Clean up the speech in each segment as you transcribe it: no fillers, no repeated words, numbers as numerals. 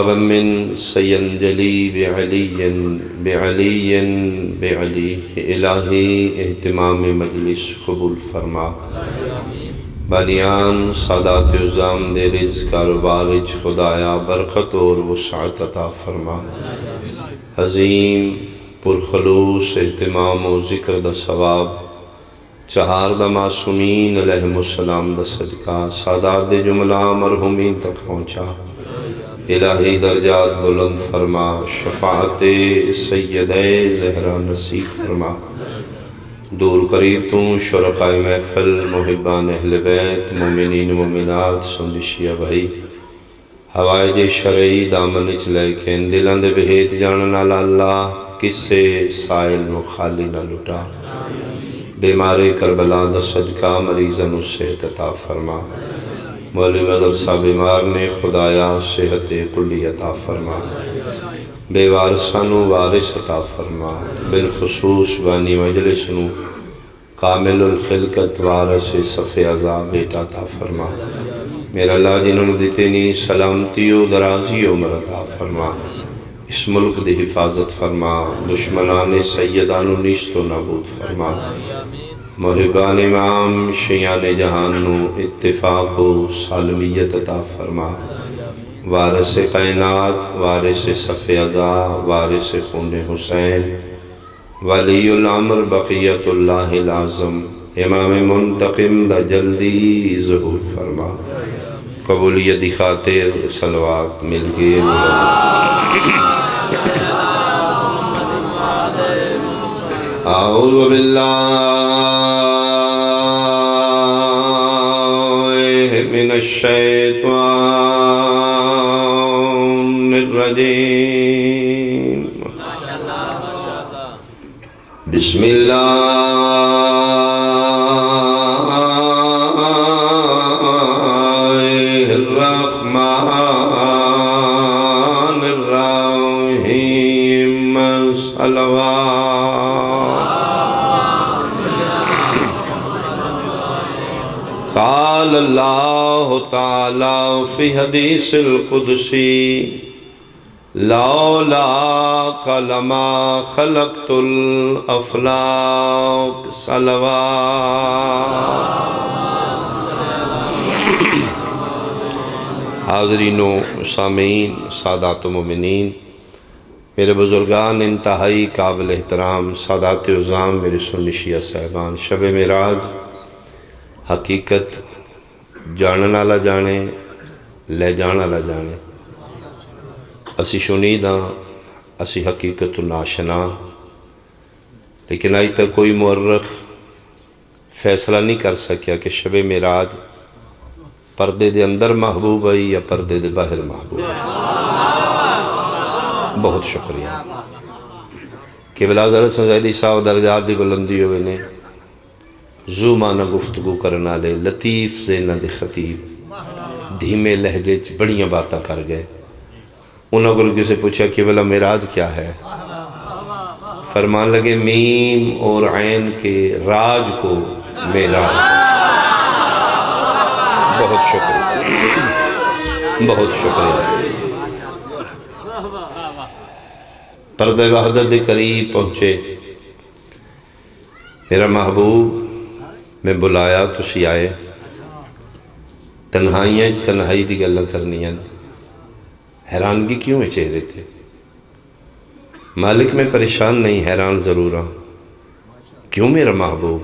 غم سینجلی بعلی بعلی بعلی الہی اہتمام مجلس قبول فرما بالیان سادات عظام دے رزق کاروبارج خدایا برکت اور وسعت عطا فرما عظیم پرخلوص اہتمام و ذکر دا ثواب چہار دا معصومین علیہم السلام دا صدقہ سادات دے جملہ مرحومین تک پہنچا الہی درجات بلند فرما شفاعت سیدہ زہرا نصیب فرما دور قریب تو شرکائے محفل محبان اہل بیت مومنین مومنات سندشیہ بھائی ہوائج شرعی دامن چلے کھین دلان دے بہیت جاننا اللہ کسے سائل مخالی نہ لٹا بیمار کربلا دا صدقہ مریضن صحت عطا فرما مولوی مدرسہ بیمار نے خدایا صحت کلی عطا فرما بے وارثانو وارث عطا فرما بالخصوص بانی مجلس نو کامل الخلقت وارث صف عذاب بیٹا عطا فرما میرا اللہ جنہوں دیتے نی سلامتی و درازی عمر عطا فرما اس ملک دی حفاظت فرما دشمنان سیدان و نیست و نابود فرما محبان امام شیعان جہانو اتفاق و سالمیت عطا فرما وارث کائنات وارث صف عزا وارث خون حسین ولی الامر بقیت اللہ العظم امام منتقم دا جلدی ظہور فرما قبولیت خاطر صلوات مل گئے اعوذ باللہ من الشیطان الرجیم بسم اللہ الرحمن الرحیم قال اللہ تعالی فی حدیث القدسی لولا لما خلقت الافلاک صلوات حاضرین و سامعین سادات و مومنین میرے بزرگان انتہائی قابل احترام سادات عظام میرے سنی شیعہ صاحبان شب معراج حقیقت جانن والا جانے لے جان والا جانے اسی شنید ہاں اسی حقیقت ناشنا لیکن آج تک کوئی مورخ فیصلہ نہیں کر سکیا کہ شب معراج پردے دے اندر محبوب ہے یا پردے دے باہر محبوب ہے بہت شکریہ قبلہ حضرت زیدی صاحب درجات دی بلندی ہوئے نے زو مانا گفتگو کرنا لے لطیف زینہ دے خطیب دھیمے لہجے بڑیاں باتاں کر گئے انہوں کو کسی پوچھا کہ بلا معراج کیا ہے فرمان لگے میم اور عین کے راج کو معراج بہت شکریہ بہت شکریہ پردہ وحدت دے قریب پہنچے میرا محبوب میں بلایا تسی آئے تنہائیاں تنہائی دی گلہ کرنی ہیں حیرانگی کیوں ہے چہرے تھے مالک میں پریشان نہیں حیران ضرور ہاں کیوں میرا محبوب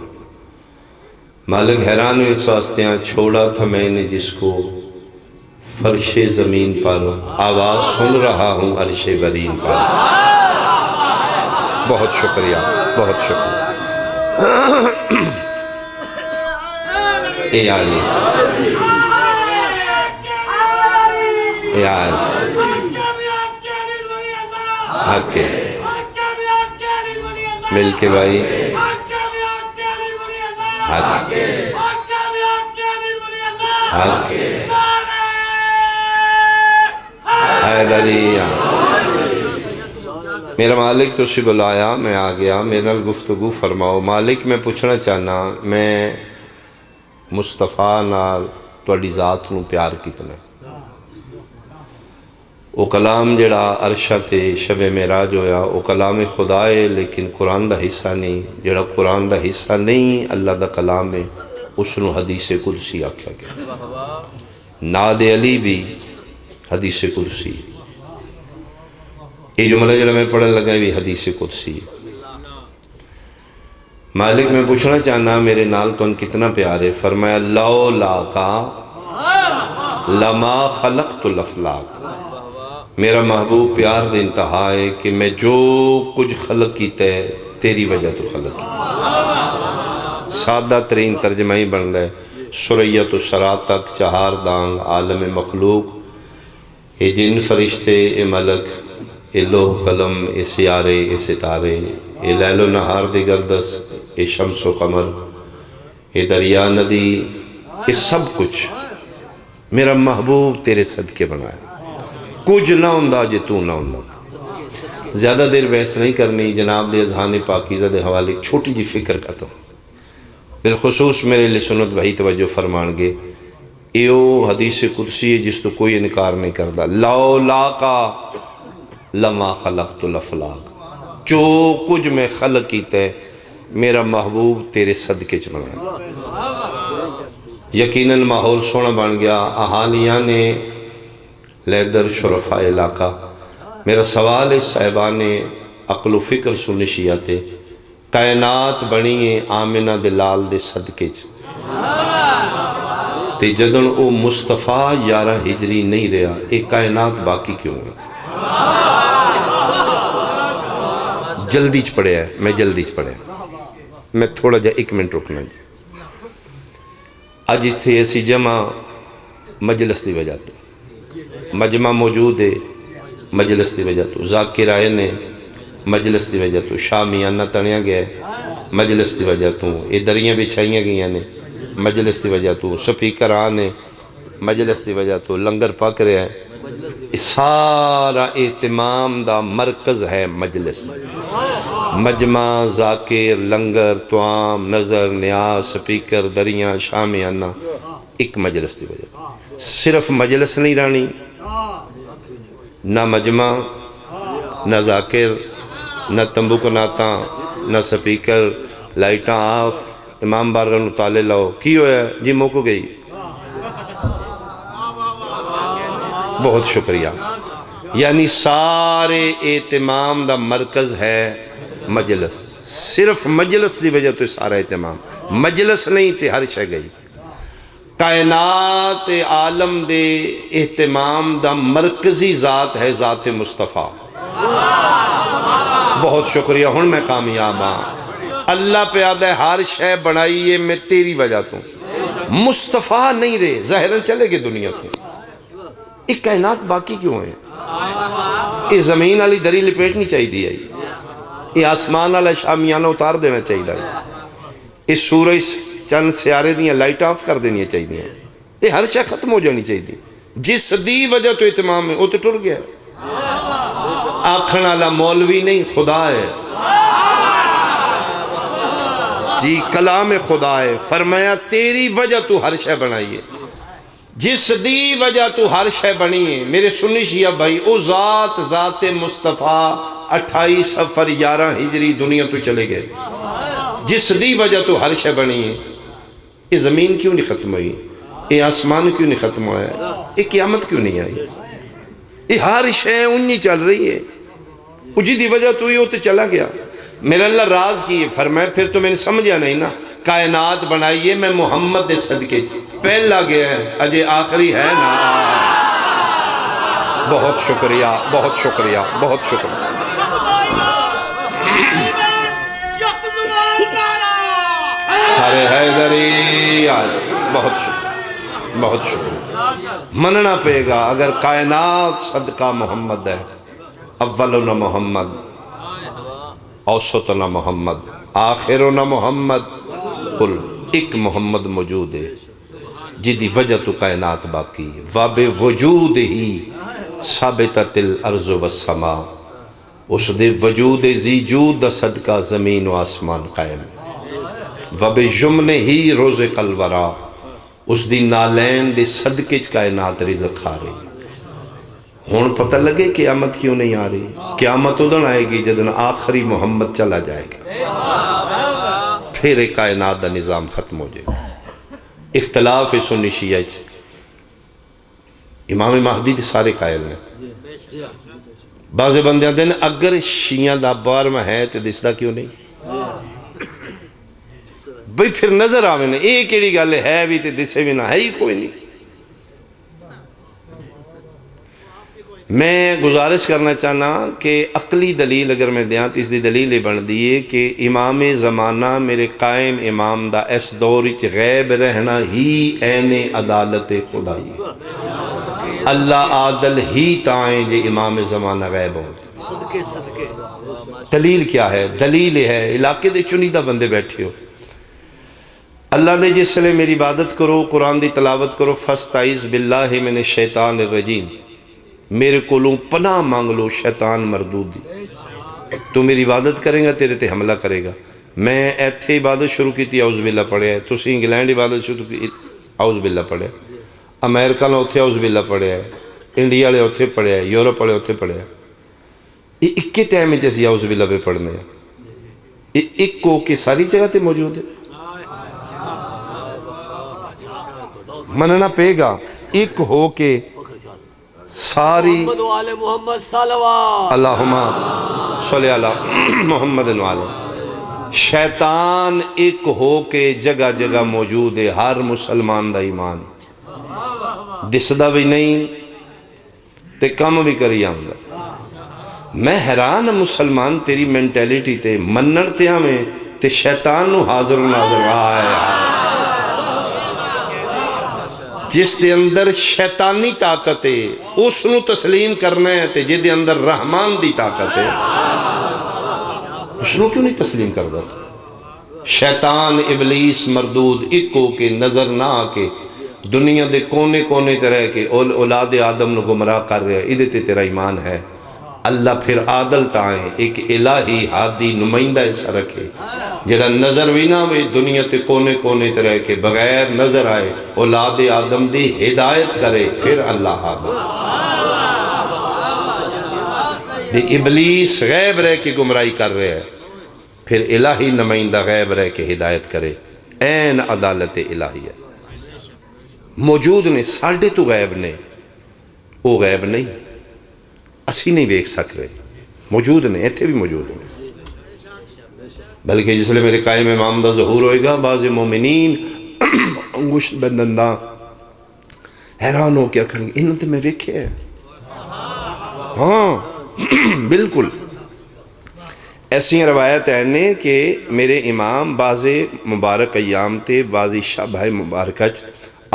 مالک حیران ہوئے اس واسطیاں چھوڑا تھا میں نے جس کو فرش زمین پر آواز سن رہا ہوں عرش برین پر بہت شکریہ بہت شکریہ اے علی اے علی حق ہے مل کے بھائی حق حق حیدریہ میرا مالک تو اسی بلایا میں آ گیا میرا گفتگو فرماؤ مالک میں پوچھنا چاہنا میں مصطفیٰ نال توڑی ذات نو پیار کتنا وہ کلام جڑا عرشہ تے شب معراج ہویا وہ کلام خدا ہے، لیکن قرآن دا حصہ نہیں. جڑا قرآن دا حصہ نہیں اللہ دا کلام ہے اس نو حدیث قدسی آکھیا گیا. ناد علی بھی حدیث قدسی. یہ جملہ جڑا میں پڑھن لگا بھی حدیث قدسی. مالک میں پوچھنا چاہنا میرے نال تو ان کتنا پیار ہے. فرمایا لولا کا لما خلقت الافلاک. میرا محبوب پیار دے انتہا ہے کہ میں جو کچھ خلق کیتا ہے تیری وجہ تو خلق کیتا. سادہ ترین ترجمہ ہی بن گئے. سریت و شرات تک چہار دانگ عالم مخلوق، اے جن فرشتے، اے ملک، اے لوح قلم، اے سیارے، اے ستارے، اے لیل و نہار دی گردس، اے شمس و قمر، اے دریا ندی، اے سب کچھ میرا محبوب تیرے صدقے بنایا. کچھ نہ ہوندہ جے تو نہ ہوندہ. زیادہ دیر بحث نہیں کرنی. جناب دے اذہان پاکیزہ دے حوالے ایک چھوٹی جی فکر کرتا ہوں. بالخصوص میرے لیے سنت بھائی توجہ فرمان گے. ایو حدیث قدسی ہے جس تو کوئی انکار نہیں کرتا. لولا کا لما خلقت الافلاک. جو کچھ میں خلق کیتا ہے میرا محبوب تیرے صدقے چ بنا. یقیناً ماحول سونا بن گیا. احالیہ نے لیدر شرفاء علاقہ میرا سوال ہے صاحبان عقل و فکر سنشیاتے. کائنات بنی ہے آمنہ دلال دے صدقے چ. تے جدن او مصطفیٰ 11 ہجری نہیں رہا ایک کائنات باقی کیوں ہے؟ جلدی چ پڑھے ہے. میں جلدی چ پڑھے میں تھوڑا جا 1 منٹ رکنا جی. اج تھے ایسی جمع مجلس دی وجہ تو مجمع موجود ہے مجلس دی وجہ تو. ذاکر آئے نے مجلس دی وجہ تو. شامیانہ تنیا گیا مجلس دی وجہ تو. یہ دریاں بچھائیاں گئیاں نے مجلس دی وجہ تو. سپیکر آنے مجلس دی وجہ تو. لنگر پک رہے ہیں. یہ سارا اہتمام دا مرکز ہے مجلس. مجمع، ذاکر، لنگر، توام، نظر، نیاز، سپیکر، دریاں، شامیانہ ایک مجلس دی وجہ تو. صرف مجلس نہیں رانی، نہ مجمع، نہ ذاکر، نہ تمبو کناتا، نہ سپیکر، لائٹاں آف، امام بارگاہ نو تالے لاؤ. کی ہویا ہے جی؟ موکو گئی. بہت شکریہ. یعنی سارے اہتمام دا مرکز ہے مجلس. صرف مجلس دی وجہ تو سارا اہتمام. مجلس نہیں تے ہر شے گئی. کائنات عالم دے اہتمام دا مرکزی ذات ہے ذات مصطفیٰ. بہت شکریہ. ہن میں کامیاب ہاں. اللہ پیادہ ہے ہر شے بنائی ہے میں تیری وجہ تو. مصطفیٰ نہیں رہے ظاہراً چلے گئے دنیا کو. ایک کائنات باقی کیوں ہے؟ یہ زمین والی دری لپیٹنی چاہیے. یہ آسمان والا شامیانہ اتار دینا چاہیے. اس سورج چند سیارے دیاں لائٹ آف کر دینی چاہیے. یہ ہر شے ختم ہو جانی چاہیے. جس دی وجہ تو اہتمام ہے وہ تو ٹر گیا. آکھن والا مولوی نہیں خدا ہے جی. کلام خدا ہے. فرمایا تیری وجہ تو ہر شے بنائی ہے. جس دی وجہ تو ہر شے بنی ہے میرے سنی شیعہ بھائی او ذات ذات مصطفیٰ 28 صفر 11 ہجری دنیا تو چلے گئے. جس دی وجہ تو ہر شے بنی ہے. یہ زمین کیوں نہیں ختم ہوئی؟ یہ آسمان کیوں نہیں ختم ہوا ہے؟ یہ قیامت کیوں نہیں آئی؟ یہ ہر شے انہی چل رہی ہے. اجی دی وجہ تو یہ تو چلا گیا. میرا اللہ راز کی فرمائے پھر تو میں نے سمجھا نہیں نا. کائنات بنائیے میں محمد دے صدقے پہلا گیا ہے اجے آخری ہے نا. بہت شکریہ بہت شکریہ بہت شکریہ. سارے حیدری بہت شکریہ بہت شکریہ. مننا پے گا اگر کائنات صدقہ محمد ہے. اولنا محمد، اوسطنا محمد، آخرنا محمد. کل ایک محمد موجود ہے جدی وجہ تو کائنات باقی ہے. واب وجود ہی ثابتت الارض والسماء. اس دے وجود زی جود دا صدقہ زمین و آسمان قائم. وب جمن ہی روز قلورا. اس دی نالین دے صدقے چ کائنات رزق کھا رہی. ہون پتہ لگے قیامت کیوں نہیں آ رہی. قیامت ادھن آئے گی جدن آخری محمد چلا جائے گا، پھر ایک کائنات دا نظام ختم ہو جائے گا. اختلاف سنی شیعہ امام مہدی دے سارے قائل نے. بعض بندیاں دن اگر شیعہ دا بار میں ہے تو دسدا کیوں نہیں بھئی؟ پھر نظر آوے نا ایک ایڑی گل ہے بھی تے دسے بھی نہ ہے ہی کوئی نہیں. میں گزارش کرنا چاہنا کہ عقلی دلیل اگر میں دیاں تو اس دی دلیل یہ بن دیئے کہ امام زمانہ میرے قائم امام دا اس دور وچ غیب رہنا ہی عین عدالت خدائی. اللہ عادل ہی تائیں جے امام زمانہ غیب ہوں. دلیل کیا ہے؟ دلیل ہے علاقے دے چنیدہ بندے بیٹھے ہو، اللہ دے جس لئے میری عبادت کرو، قرآن دی تلاوت کرو. فاستعیذ باللہ من الشیطان الرجیم، میرے کولوں پناہ مانگ لو شیطان مردود دی. تو میری عبادت کریں گا تیرے تے حملہ کرے گا. میں ایتھے عبادت شروع کی تھی اعوذ باللہ پڑھے ہے، تسی انگلینڈ عبادت شروع کی اعوذ باللہ پڑھے ہے، امریکہ نے اتھے اعوذ باللہ پڑھے ہے، انڈیا نے اتھے پڑھے ہے، یورپ والے اتھے پڑھے ہے. یہ ایک کے ٹائم میں جیسے اعوذ باللہ پہ پڑھنے ہیں، یہ ایک کو کہ ساری جگہ تے موجود ہے. مننا پے گا ایک ہو کے ساری محمد صلوات اللہم صلی علی محمد وعلی. شیطان ایک ہو کے جگہ جگہ موجود ہے. ہر مسلمان دا ایمان دسدا بھی نہیں تے کم بھی کری آمدہ. میں حیران مسلمان تیری مینٹیلیٹی تے منن تے ہمیں تے شیطان نو حاضر و ناظر آئے جس دے اندر شیطانی طاقت ہے اس نو تسلیم کرنا ہے تے جے دے اندر رحمان دی طاقت ہے اس نو کیوں نہیں تسلیم کر دا؟ شیطان ابلیس مردود ایکو کے نظر نہ آکے دنیا دے کونے کونے تے رہ کے اولاد آدم نو گمراہ کر رہے ہیں. ادھے تے تیرا ایمان ہے. اللہ پھر عادل تائیں ایک الہی ہادی نمائندہ ایسا رکھے جڑا نظر بھی نہ ہوئے دنیا تے کونے کونے تے رہ کے بغیر نظر آئے اولاد آدم دی ہدایت کرے. پھر اللہ آدم دی ابلیس غیب رہ کے گمراہی کر رہے ہیں، پھر الہی نمائندہ غیب رہ کے ہدایت کرے. این عدالت الہی ہے. موجود نے ساڑھے تو غیب نے، وہ غیب نہیں اسی نہیں ویکھ سک رہے. موجود نے ایتھے بھی موجود نے. بلکہ جس لئے میرے قائم امام دا ظہور ہوئے گا بعض مومنین انگشت بندندہ حیران ہو کیا کھڑیں گے انہوں تے میں ویکھے ہیں. ہاں بالکل ایسی روایت ہے کہ میرے امام بعض مبارک ایام تے بعضی شب ہے مبارکچ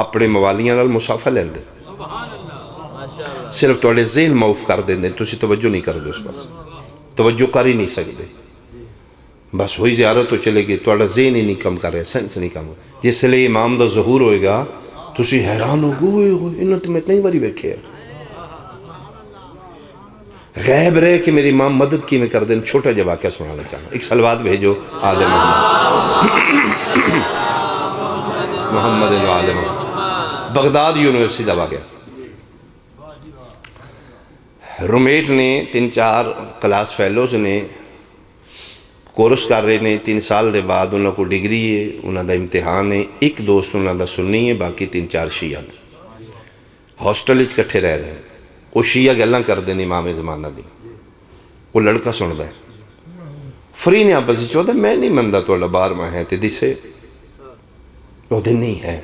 اپنے موالیاں نال مصافہ لیندے، صرف توڑے ذہن معاف کر دیں تسی توجہ نہیں کر دے، اس پاس توجہ کر ہی نہیں سکتے. بس ہوئی زیارت تو چلے گی توڑا ذہن ہی نہیں کم کر رہے، سینس نہیں کم. جس لئے امام دا ظہور ہوئے گا تسی حیران ہو گئے انہوں نے میں اتنی باری بیکھے ہیں. غیب رہے کہ میری امام مدد کی میں کر دیں. چھوٹا جا واقعہ سنانا چاہنا. ایک سلوات بھیجو آل محمد وعلی محمد. بغداد یونیورسٹی دا واقعہ. رومیٹ نے 3-4 کلاس فیلوز نے کورس کر رہے نے. 3 سال دے بعد انہوں کو ڈگری ہے، انہوں دا امتحان ہے. ایک دوست انہوں دا سنی ہے، باقی 3-4 شیعہ نے. ہاسٹل اچ کٹھے رہ رہے ہیں. وہ شیعہ گلاں کر دیں امام زمانہ دی. وہ لڑکا سندا ہے فری نے آپس چاہتا میں نہیں مندا توڑا بار میں ہے تے دسے وہ دن نہیں ہے.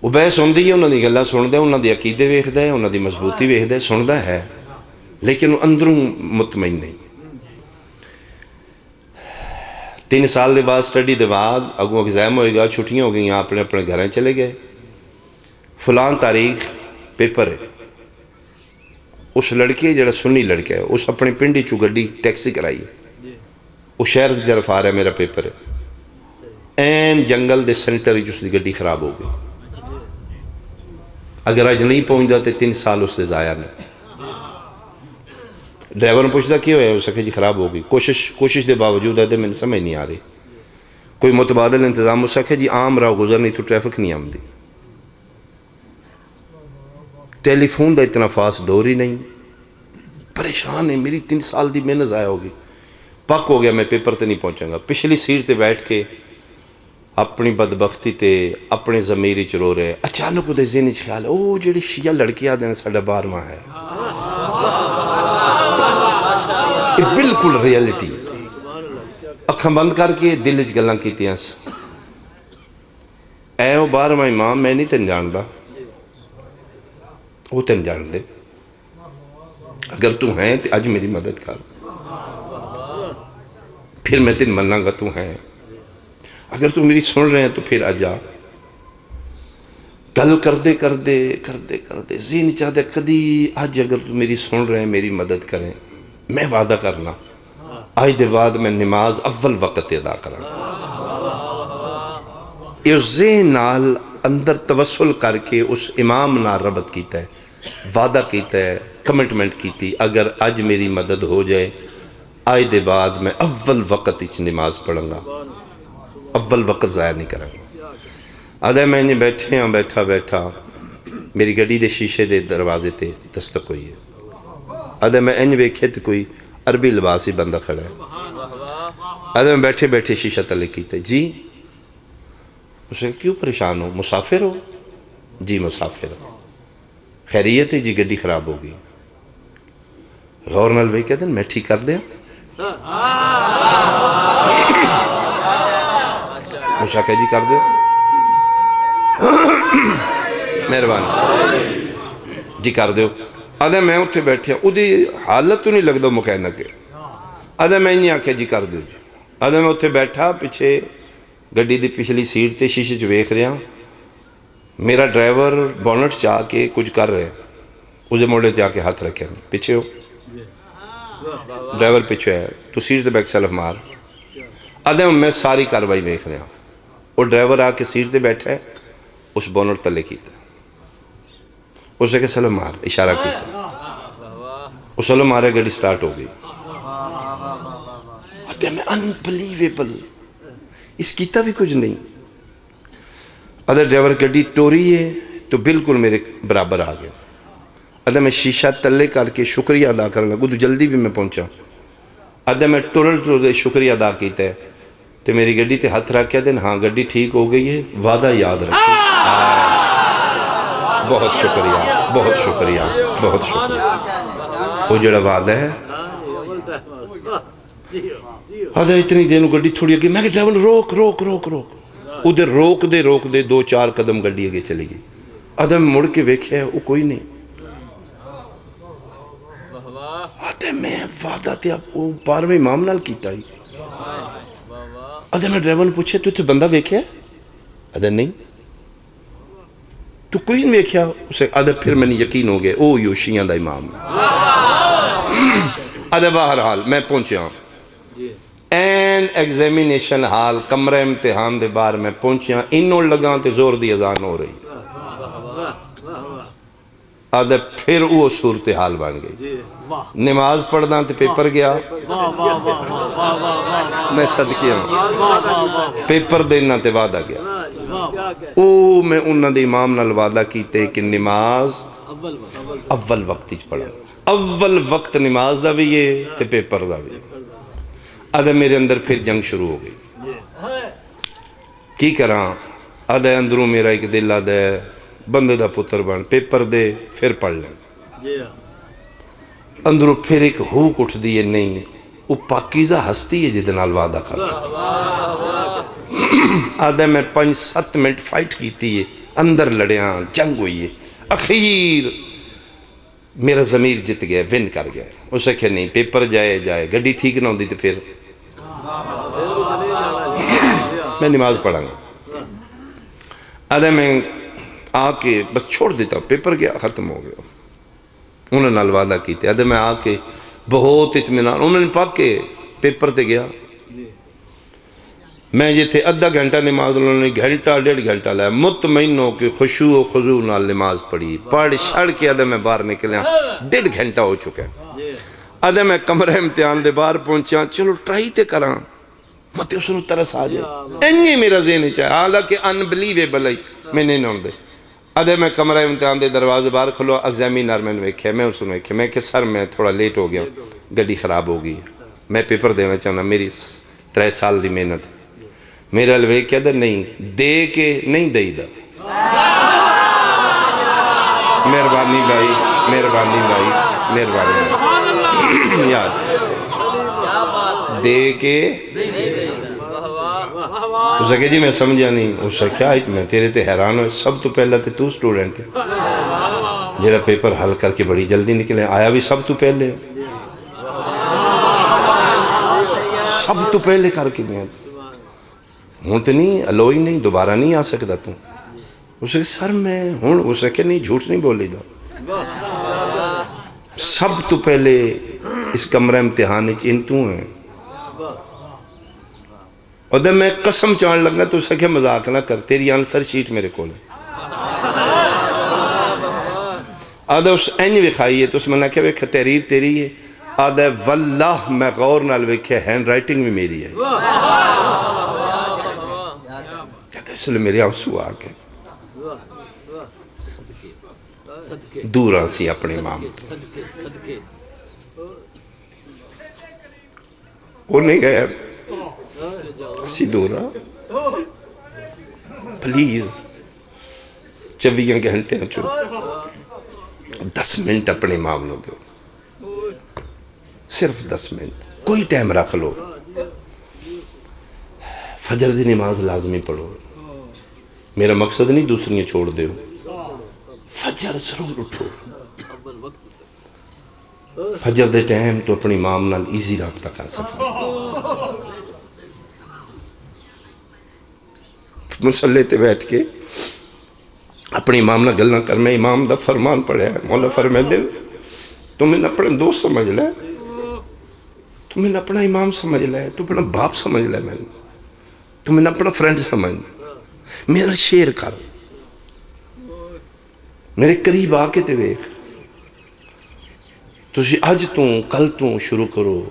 وہ بہ سنتی ہے انہوں دی گلاں سندا ہے، انہوں دی عقیدے ویکھدا ہے، انہوں دی مضبوطی ویکھدا ہے، سندا ہے لیکن اندروں مطمئن نہیں. 3 سال دے بعد سٹڈی دے بعد اگوں ایگزام ہوئے گا، چھٹیاں ہو گئی، اپنے اپنے گھریں چلے گئے. فلان تاریخ پیپر ہے. اس لڑکے جڑا سنی لڑکا ہے اس اپنے پنڈی چو گڈی ٹیکسی کرائی ہے. وہ شہر کی طرف آ رہا ہے میرا پیپر ہے. این جنگل دے سینٹر اس دی گڈی خراب ہو گئی. اگر اج نہیں پہنچ جاتے 3 سال اس دے ضائع نے. ڈرائیور نے پوچھتا کیا ہویا اس کہ جی خراب ہو گئی. کوشش دے باوجود ہے میں سمجھ نہیں آ رہی. کوئی متبادل انتظام اس کہ جی عام راہ گزر نہیں تو ٹریفک نہیں آمدی. ٹیلی فون دا اتنا فاسٹ دور ہی نہیں. پریشان ہے, میری 3 سال دی محنت ضائع ہو گئی. پک ہو گیا میں پیپر تے نہیں پہنچاں گا. پچھلی سیٹ تے بیٹھ کے اپنی بدبختی تے اپنے ضمیر وچ رو رہے. اچانک وہ ذہن وچ خیال او جڑی شیعہ لڑکی آدھے نے ساڈا 12واں ہے. یہ بالکل ریئلٹی. اکھاں بند کر کے دل وچ گلاں کیتیاں, اے او 12واں امام میں نہیں تین جاندا, وہ تین جان دے. اگر تو ہیں تو اج میری مدد کر, پھر میں تین مننا گا تو ہیں. اگر تو میری سن رہے ہیں تو پھر آجا. گل کردے کردے کردے کردے ذہن چاہتے کدی آج اگر تو میری سن رہے ہیں میری مدد کریں, میں وعدہ کرنا آج دے بعد میں نماز اول وقت ادا کرنا. اس ذہن نال اندر توسل کر کے اس امام نال ربط کیتا ہے, وعدہ کیتا ہے, کمٹمنٹ کیتی اگر اج میری مدد ہو جائے آج دے بعد میں اول وقت اچ نماز پڑھوں گا, اول وقت ضائع نہیں کروں گا. آدھا میں نے بیٹھے ہاں, بیٹھا بیٹھا میری گڈی دے شیشے دے دروازے تے دستک ہوئی ہے. آدھا میں انج ویکھے تو کوئی عربی لباس ہی بندہ کھڑا ہے. آدھا میں بیٹھے بیٹھے شیشہ تلے کیتے, جی. اس نے کیوں پریشان ہو, مسافر ہو؟ جی مسافر ہو. خیریت ہے؟ جی گڈی خراب ہو گئی. غور نال ویکھے دن میں ٹھیک کر دیا. مشا کہ جی کر دو, مہربانی جی کر دو. آدھا میں اتنے بیٹھے او دی حالت تو نہیں لگتا مکینک ہے. آدھا میں نہیں آکھیا جی کر دو جی. آدھا میں اتنے بیٹھا پیچھے گڈی دی پچھلی سیٹ تے شیشے چ ویکھ رہا, میرا ڈرائیور بونٹ چ آ کے کچھ کر رہے, اسے موڑے تے آ کے ہاتھ رکھے پیچھے ہو. ڈرائیور پیچھے ہے تو سیٹ تے بیک سیلف مار. آدھا میں ساری کاروائی ویکھ رہا, وہ ڈرائیور آ کے سیٹ تے بیٹھا ہے, اس بونٹ تلے کیتا, اسے کہ سلام مار, اشارہ کیتا, وہ سلام مارے, گاڑی سٹارٹ ہو گئی. آدھا میں انبلیویبل, اس کیتا بھی کچھ نہیں. آدھا ڈرائیور گاڑی ٹوری ہے تو بالکل میرے برابر آ گیا. آدھا میں شیشہ تلے کر کے شکریہ ادا کرنا لگا, تو جلدی بھی میں پہنچا. آدھا میں ٹورل شکریہ ادا کیتا ہے تو میری گاڑی تے ہاتھ رکھ دیں, ہاں گاڑی ٹھیک ہو گئی ہے, وعدہ یاد رکھیں. بہت شکریہ, بہت شکریہ, بہت شکریہ. وہ جڑا وعدہ ہے. آدھا اتنی دیر گاڑی تھوڑی اگے, میں کہ ڈرائیور روک روک روک روک. ادھر روک دے 2-4 قدم گاڑی اگے چلی گئی. آدھا میں مڑ کے ویکھیا وہ کوئی نہیں. آدھا میں وعدہ تے آپ کو 12ویں امام نال کیتا ہی. آدھا میں ڈرائیور نے پوچھے تو اتنے بندہ ویکھیا؟ آدھا نہیں. تو کوئی نہیں ویکھیا؟ اسے آدھا پھر میں نے یقین ہو گیا او یو شیعہ دا امام. آدھا بہرحال میں پہنچیا, این ایگزامینیشن حال کمرہ امتحان دے بار میں پہنچیا, انہوں لگاں تے زور دی اذان ہو رہی. آدھا پھر وہ صورتحال بن گئی. نماز پڑھنا تے پیپر گیا, میں صدقے ہوں پیپر دینا تے وعدہ گیا. او میں انہاں دے امام نال وعدہ کیتے کہ نماز اول وقت ہی پڑھا, اول وقت نماز دا بھی ہے تے پیپر دا بھی. آدھا میرے اندر پھر جنگ شروع ہو گئی, کی کراں. آدھا اندروں میرا ایک دل آدھا ہے بندے دا پتر بن, پیپر دے پھر پڑھ لیں. اندروں پھر ایک ہوک اٹھ دیئے, نہیں وہ پاکیزہ ہستی ہے جدے نال وعدہ کر چکا. آدھا میں 5-7 منٹ فائٹ کیتی ہے, اندر لڑیاں, جنگ ہوئی ہے. اخیر میرا ضمیر جت گیا, ون کر گیا. اسے کہ نہیں پیپر جائے, گڈی ٹھیک نہ ہوندی تو پھر میں نماز پڑھاں گا. آدھا میں آ کے بس چھوڑ دیتا, پیپر گیا ختم ہو گیا. انہوں نے وعدہ کیتے. آدھا میں آ کے بہت اطمینان, انہوں نے پاک کے پیپر تے گیا. میں یہ تھے ادھا گھنٹہ نماز, انہوں نے 1.5 گھنٹہ لیا. مطمئن ہو کہ خشوع و خضوع نال نماز پڑھی, پڑھ شڑ کے آدھا میں باہر نکلیا, 1.5 گھنٹہ ہو چکا ہے. آدھا میں کمرہ امتحان دے باہر پہنچیا, چلو ٹرائی تے کراں, مت اس نو ترس آ جائے. انہی میرا ذہن چاہے, حالانکہ انبلیویبل ہے میں نہیں نہ دے. ادھے میں کمرہ امتحان دے دروازے باہر کھلو ایگزامینر میں ویکھیا میں اس نے ویکھیا میں کہ سر میں تھوڑا لیٹ ہو گیا گڈی خراب ہو گئی میں پیپر دینا چاہنا میری 3 سال دی محنت میرے ال ویکھیا دا نہیں دے کے نہیں دئی دا مہربانی بھائی مہربانی بھائی مہربانی یاد دے کے اس نے کہا جی میں سمجھا نہیں اس نے کیا میں تیرے تے حیران ہوں سب تو پہلا تے تو سٹوڈنٹ ہے جیڑا پیپر حل کر کے بڑی جلدی نکلے آیا بھی سب تو پہلے سب تو پہلے کر کے گیا ہوں تو نہیں الوئی نہیں دوبارہ نہیں آ سکتا تو اس نے سر میں ہوں اس نے کہا نہیں جھوٹ نہیں بولی دا سب تو پہلے اس کمرہ امتحان ان تو ہیں اور جب میں قسم چان لگا تو اسے کہ مذاق نہ کر تیری آنسر شیٹ میرے کو آدھا اس اینج وکھائی ہے تو اس میں نے کہا ویکھا تحریر تیری ہے آدھا واللہ میں غور نال ویکھا ہینڈ رائٹنگ بھی میری ہے کہتا اس لئے میرے آنسو آگئے دور آنسی اپنے امام تو وہ نہیں گیا اسی دورا پلیز 24 گھنٹے چو 10 منٹ اپنے امام نو دو صرف 10 منٹ کوئی ٹائم رکھ لو فجر دی نماز لازمی پڑھو میرا مقصد نہیں دوسریاں چھوڑ دے فجر ضرور اٹھو فجر دے ٹائم تو اپنی امام نال ایزی رابطہ کر سکتا مسلح تے بیٹھ کے اپنی امام نہ گلنا کر میں امام دا فرمان پڑھے مولا فرمائے دن تمہیں اپنا دوست سمجھ لے تمہیں اپنا امام سمجھ لے تو اپنا باپ سمجھ لے میں تمہیں اپنا فرینڈ سمجھ میرا شیر کر میرے قریب آ کے تے ویکھ تسی اج تو کل تو شروع کرو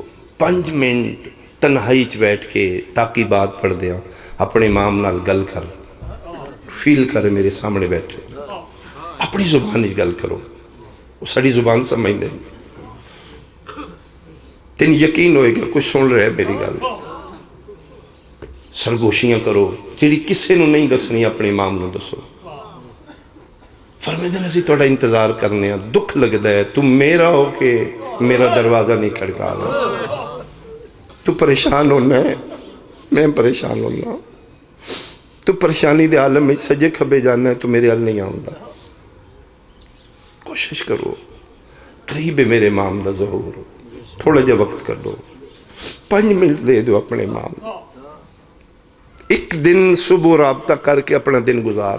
5 منٹ تنہائی چ بیٹھ کے تاکی بات پڑھ دیا اپنے امام نال گل کر فیل کر میرے سامنے بیٹھے اپنی زبان ہی گل کرو وہ ساری زبان سمجھ دیں تین یقین ہوئے گا کچھ سن رہے میری گل سرگوشیاں کرو جیڑی کسے نو نہیں دسنی اپنے امام نو دسو فرمائے دن اسی توڑا انتظار کرنے ہیں دکھ لگ ہے تم میرا ہو کہ میرا دروازہ نہیں کھڑکا رہا تو پریشان ہونا ہے میں پریشان ہونا تو پریشانی دے عالم میں سجے کھبے جانا ہے تو میرے حل نہیں آؤں گا کوشش کرو قریب ہے میرے امام دا ظہور تھوڑا جا وقت کر دو 5 منٹ دے دو اپنے امام ایک دن صبح رابطہ کر کے اپنا دن گزار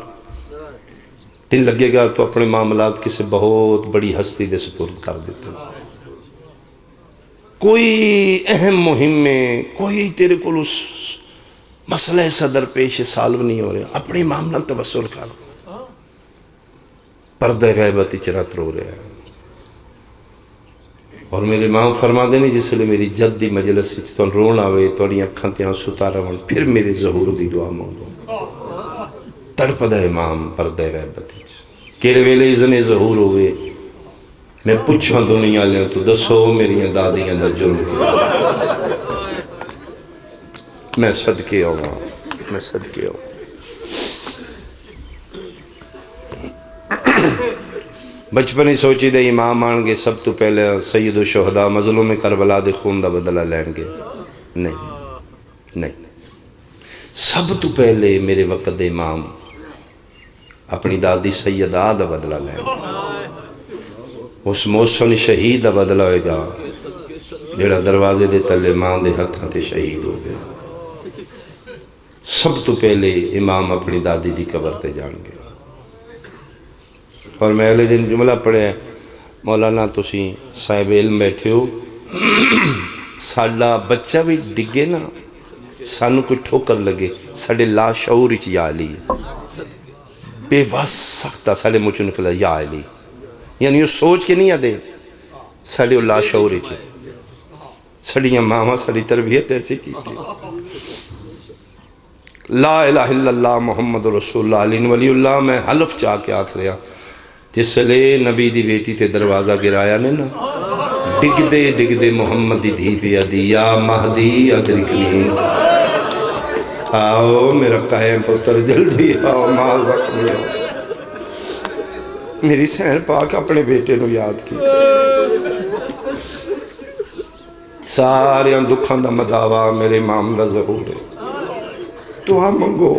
دن لگے گا تو اپنے معاملات کسی بہت بڑی ہستی دے سپرد کر دیتے کوئی اہم مہم میں کوئی تیرے کو اس مسئلہ صدر پیش سالو نہیں ہو رہا اپنے معاملہ توسل کر پردہ غیبت چرات رو رہا ہے اور میرے امام فرما دینے جس لئے میری جد دی مجلس تو رون آوے توڑی اکھاں تیاں ستا رہا پھر میرے ظہور دی دعا موندوں تڑپ دا امام پردہ غیبت کیڑے ویلے ازنے ظہور ہوئے میں پوچھاں دنیا لیں تو دسو میری دادیاں دا جرم کیا میں صدقے آؤں میں صدقے آؤں بچپنی سوچی دے امام آن گے سب تو پہلے سید و شہداء مظلوم کربلا دے خون دا بدلہ لین گے نہیں سب تو پہلے میرے وقت دے امام اپنی دادی سیدہ دا بدلہ لین اس موسن شہید دا بدلہ ہوئے گا جڑا دروازے دے تلے ماں دے ہتھاں تے شہید ہو گئے سب تو پہلے امام اپنی دادی دی قبر تے جان گے اور میں اگلے دن جملہ پڑھے مولانا تسی صاحب علم بیٹھے ہو ساڑھا بچہ بھی ڈگے نا سانو کوئی ٹھوکر لگے ساڑھے لا شعور اچ یا علی بے واس سختہ ساڑھے مجھے نکلا یا علی یعنی وہ سوچ کے نہیں آدھے ساڑھے لا شعور اچ ساڑھیاں ماما ساڑھی تربیت ایسی کی تھی لا الہ الا اللہ محمد رسول اللہ علی ولی اللہ میں حلف چاہ کے آکھ رہا جس لئے نبی دی بیٹی تے دروازہ گرایا نے نا ڈگ دے محمد دی دھی پہ ادی یا مہدی ادرکنی آؤ میرا قائم پتر جلدی آؤ ماں زخمی آؤ میری سین پاک اپنے بیٹے نو یاد کی سارے دکھان دا مداوا میرے امام دا ظہور ہے تو ہاں منگو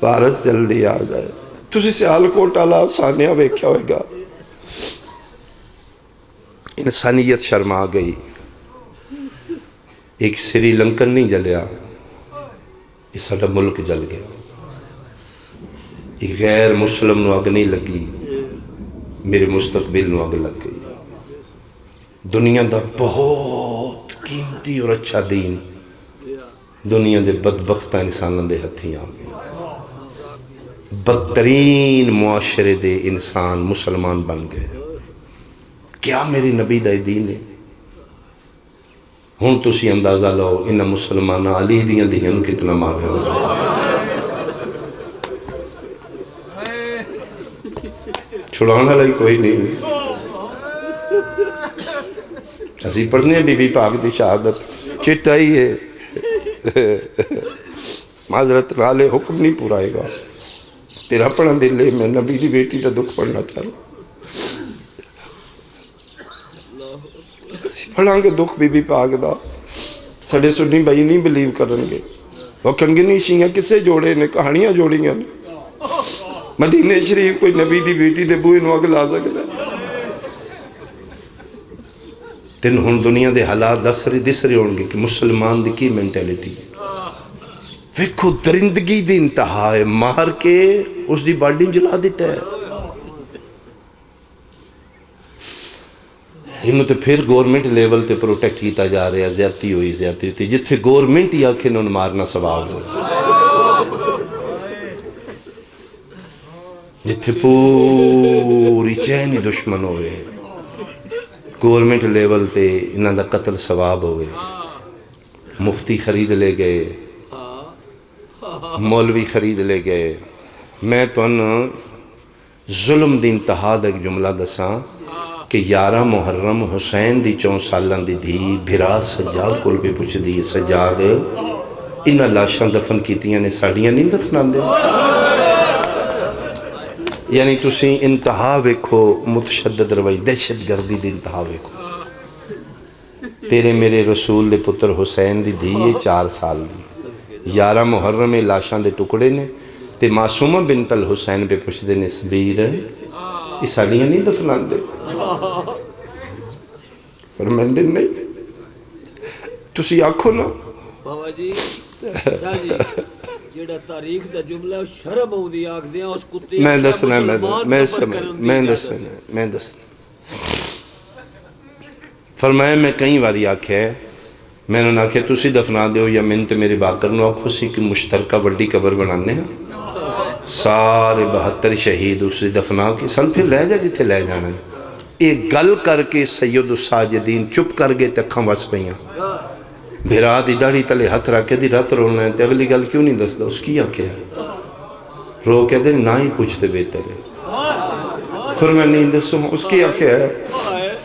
وارث جلدی آ جائے تسی سیال کوٹ آلا سانیہ ویکھیا ہوئے گا انسانیت شرما گئی ایک سری لنکن نہیں جلیا یہ ساڑھا ملک جل گیا ایک غیر مسلم نو اگ نہیں لگی میرے مستقبل نو اگ لگ گئی دنیا دا بہت قیمتی اور اچھا دین دنیا دے بدبختہ انسانوں دے ہتھی آ گئے بدترین معاشرے دے انسان مسلمان بن گئے کیا میری نبی دا دین ہے ہون تسی اندازہ لو انہا مسلمانہ علی دیاں دیاں کتنا مارے ہو چھڑانا لئی کوئی نہیں اسی پڑھنے ہیں بی بی پاک دی شہادت چٹا ہی ہے معذرت نالے حکم نہیں پورائے گا تیرا پڑھا دل لے میں نبی دی بیٹی دا دکھ پڑھنا چاہوں اسی پڑھاں گے دکھ بی بی پاک دا سڑے سنی بھائی نہیں بلیو کرنگے وہ کنگے نہیں شیئں کسے جوڑے نے کہانیاں جوڑی ہیں مدینہ شریف کوئی نبی دی بیٹی دے بوئے نو اگل آ سکتا ہے تین ہن دنیا دے حالات دسری ہونگے کہ مسلمان دی کی مینٹیلیٹی ویکھو درندگی دی انتہا ہے مار کے اس دی باڈی جلا دیتا ہے انہوں تے پھر گورنمنٹ لیول تے پروٹیکٹ کیتا جا رہا ہے زیادتی ہوئی جتھے گورنمنٹ یا کہ انہوں مارنا ثواب ہو جتھے پوری چینی دشمن ہوئے گورنمنٹ لیول تے انہوں دا قتل ثواب ہوئے مفتی خرید لے گئے مولوی خرید لے گئے میں تو ان ظلم دی انتہا دا ایک جملہ دساں کہ 11 محرم حسین دی 4 سالان دی دھی بھرا سجاد کول پہ پوچھ دی سجاد انہا لاشاں دفن کیتیاں نے ساڑیاں نہیں دفنان دے یعنی تسی انتہا ویکھو متشدد روی دہشت گردی دی انتہا ویکھو تیرے میرے رسول دے پتر حسین دی دھی یہ 4 سال دی 11 محرم لاشاں دے ٹکڑے نے تے معصومہ بنت الحسین پہ پوچھ دے نسبیر یہ ساڑیاں نہیں دفنان دے فرمائن دن نہیں تسی آکھو نا بابا جی جیڑا تاریخ دا جملہ شرم ہوں دی آکھ دیا اس کتے میں دسنا میں دسنا فرمایا میں کئی باری آکھے میں نے آکھے تسی دفنا دیو یا من تے میری باکر نو آکھو سی کہ مشترکہ وڈی قبر بنانے ہیں سارے 72 شہید اسے دفنا کے سن پھر لے جا جتے لے جانا ہے ایک گل کر کے سید الساجدین چپ کر گئے تکھاں وس پہیاں بھیرا دی داڑھی تلے ہتھ رکھے دی رات رونا ہے تے اگلی گل کیوں نہیں دس دا اس کی آکے رو کے دے نہ ہی پوچھتے بہتر ہے فرمایا نہیں دسوں اس کی آکے ہے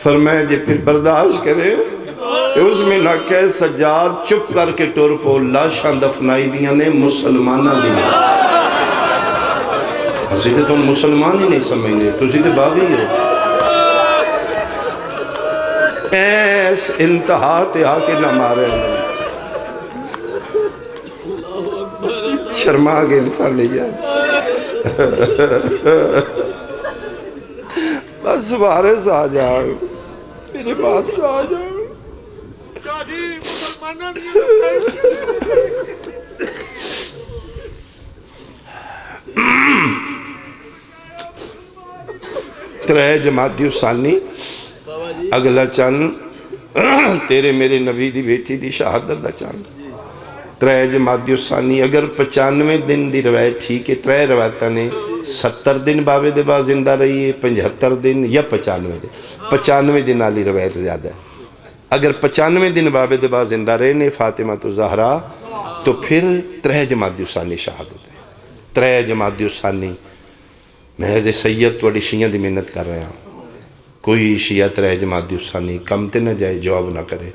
فرمایا جے پھر برداشت کرے اس میں نہ کہے سجاد چپ کر کے ٹور پو لاشاں دفنائی دیاں نے مسلمانہ دیاں اسی تے تم مسلمان ہی نہیں سمجھنے تو اسی تے باغی ہو ایس انتہا تے آکے نہ مارے شرما آگے انسان نہیں ہے بس وارث آ جاؤ میرے بات سے آ جاؤ ترے جماعتی ثانی اگلا چند تیرے میرے نبی دی بیٹی دی شہادت دا چند ترے جماعتی ثانی اگر 95 دن دی روایت ٹھیک ہے ترے روایتہ نے 70 دن بابے دے بعد زندہ رہی ہے 75 دن یا 95 دن 95 دن والی روایت زیادہ ہے اگر 95 دن بابے دے بعد زندہ رہے نے فاطمہ تو زہرا تو پھر 3 جمادی ثانی شہادت ہے. 3 جمادی ثانی محض سید توڑی شیعہ دی محنت کر رہے ہیں. کوئی شیعہ 3 جمادی ثانی کم تے نہ جائے جواب نہ کرے.